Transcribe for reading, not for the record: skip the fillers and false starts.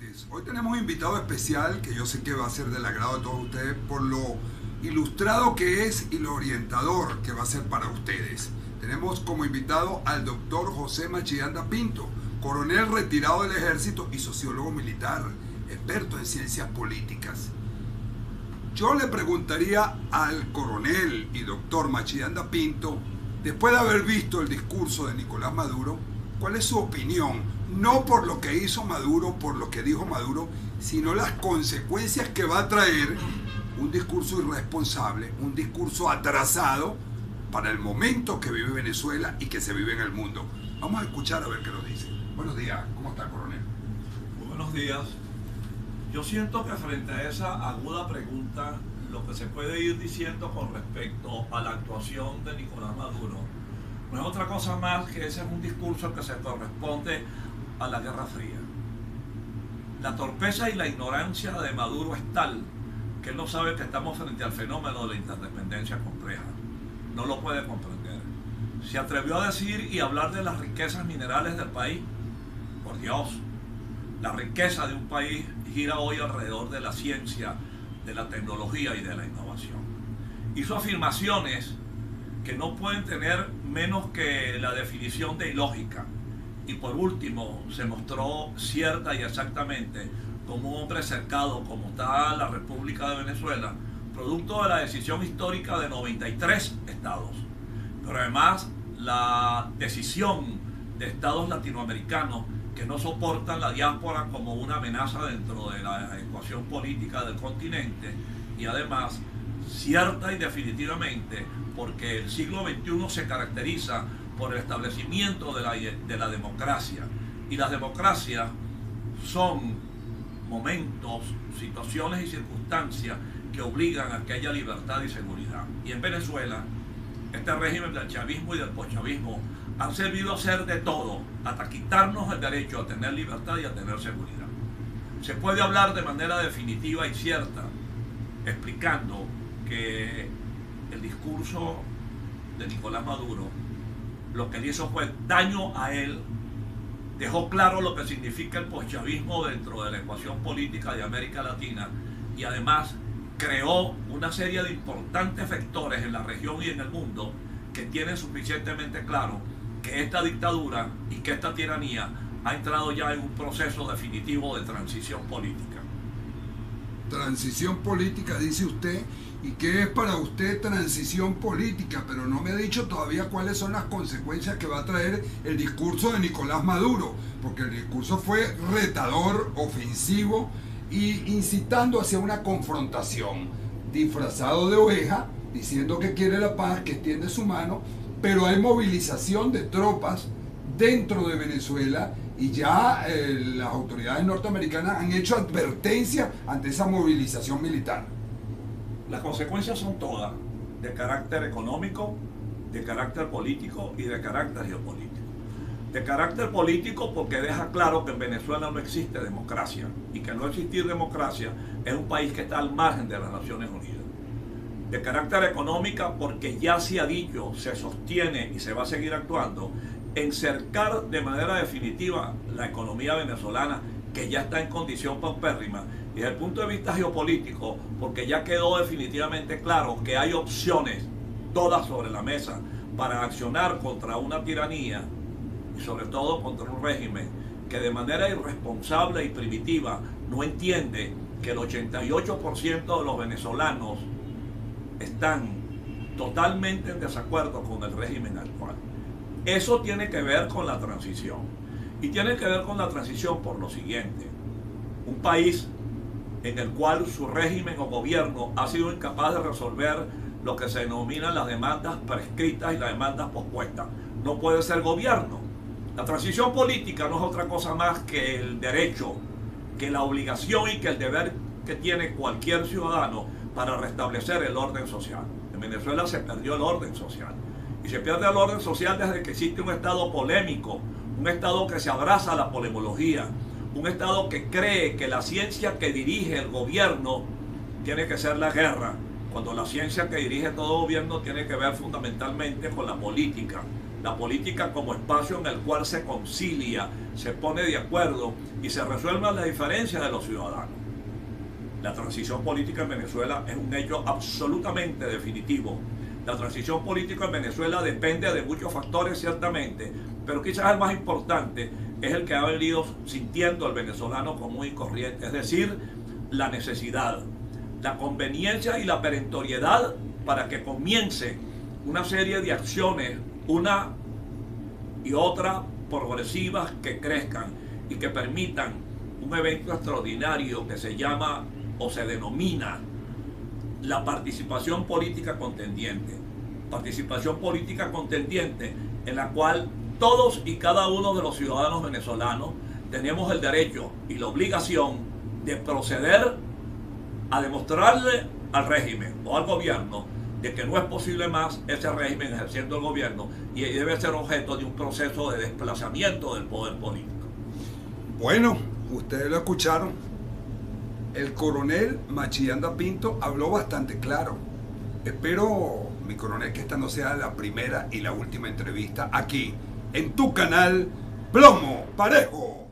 oyentes. Hoy tenemos un invitado especial que yo sé que va a ser del agrado de todos ustedes por lo ilustrado que es y lo orientador que va a ser para ustedes. Tenemos como invitado al doctor José Machillanda Pinto, coronel retirado del ejército y sociólogo militar, experto en ciencias políticas. Yo le preguntaría al coronel y doctor Machillanda Pinto, después de haber visto el discurso de Nicolás Maduro, ¿cuál es su opinión? No por lo que hizo Maduro, por lo que dijo Maduro, sino las consecuencias que va a traer un discurso irresponsable, un discurso atrasado para el momento que vive Venezuela y que se vive en el mundo. Vamos a escuchar a ver qué nos dice. Buenos días, ¿cómo está, coronel? Muy buenos días. Yo siento que frente a esa aguda pregunta, lo que se puede ir diciendo con respecto a la actuación de Nicolás Maduro no es otra cosa más que ese es un discurso que se corresponde a la Guerra Fría. La torpeza y la ignorancia de Maduro es tal que él no sabe que estamos frente al fenómeno de la interdependencia compleja. No lo puede comprender. Se atrevió a decir y hablar de las riquezas minerales del país. Por Dios, la riqueza de un país gira hoy alrededor de la ciencia, de la tecnología y de la innovación. Hizo afirmaciones que no pueden tener menos que la definición de ilógica. Y por último, se mostró cierta y exactamente como un hombre cercado, como está la República de Venezuela, producto de la decisión histórica de 93 estados. Pero además, la decisión de estados latinoamericanos que no soportan la diáspora como una amenaza dentro de la ecuación política del continente, y además cierta y definitivamente porque el siglo XXI se caracteriza por el establecimiento de la democracia, y las democracias son momentos, situaciones y circunstancias que obligan a que haya libertad y seguridad. Y en Venezuela, este régimen del chavismo y del poschavismo han servido a hacer de todo, hasta quitarnos el derecho a tener libertad y a tener seguridad. Se puede hablar de manera definitiva y cierta, explicando que el discurso de Nicolás Maduro, lo que le hizo fue daño a él, dejó claro lo que significa el poschavismo dentro de la ecuación política de América Latina, y además creó una serie de importantes vectores en la región y en el mundo que tienen suficientemente claro que esta dictadura y que esta tiranía ha entrado ya en un proceso definitivo de transición política. Transición política, dice usted, ¿y qué es para usted transición política? Pero no me ha dicho todavía cuáles son las consecuencias que va a traer el discurso de Nicolás Maduro, porque el discurso fue retador, ofensivo y incitando hacia una confrontación, disfrazado de oveja, diciendo que quiere la paz, que extiende su mano, pero hay movilización de tropas dentro de Venezuela y ya las autoridades norteamericanas han hecho advertencia ante esa movilización militar. Las consecuencias son todas, de carácter económico, de carácter político y de carácter geopolítico. De carácter político porque deja claro que en Venezuela no existe democracia, y que no existir democracia es un país que está al margen de las Naciones Unidas. De carácter económica porque ya se ha dicho, se sostiene y se va a seguir actuando en cercar de manera definitiva la economía venezolana, que ya está en condición paupérrima. Y desde el punto de vista geopolítico porque ya quedó definitivamente claro que hay opciones, todas sobre la mesa, para accionar contra una tiranía y sobre todo contra un régimen que de manera irresponsable y primitiva no entiende que el 88% de los venezolanos están totalmente en desacuerdo con el régimen actual. Eso tiene que ver con la transición. Y tiene que ver con la transición por lo siguiente: un país en el cual su régimen o gobierno ha sido incapaz de resolver lo que se denominan las demandas prescritas y las demandas pospuestas, no puede ser gobierno. La transición política no es otra cosa más que el derecho, que la obligación y que el deber que tiene cualquier ciudadano para restablecer el orden social. En Venezuela se perdió el orden social, y se pierde el orden social desde que existe un Estado polémico, un Estado que se abraza a la polemología, un Estado que cree que la ciencia que dirige el gobierno tiene que ser la guerra, cuando la ciencia que dirige todo gobierno tiene que ver fundamentalmente con la política, la política como espacio en el cual se concilia, se pone de acuerdo y se resuelven las diferencias de los ciudadanos. La transición política en Venezuela es un hecho absolutamente definitivo. La transición política en Venezuela depende de muchos factores, ciertamente, pero quizás el más importante es el que ha venido sintiendo el venezolano común y corriente, es decir, la necesidad, la conveniencia y la perentoriedad para que comience una serie de acciones, una y otra progresivas, que crezcan y que permitan un evento extraordinario que se llama o se denomina la participación política contendiente. Participación política contendiente en la cual todos y cada uno de los ciudadanos venezolanos tenemos el derecho y la obligación de proceder a demostrarle al régimen o al gobierno de que no es posible más ese régimen ejerciendo el gobierno y debe ser objeto de un proceso de desplazamiento del poder político. Bueno, ustedes lo escucharon. El coronel Machillanda Pinto habló bastante claro. Espero, mi coronel, que esta no sea la primera y la última entrevista aquí, en tu canal Plomo Parejo.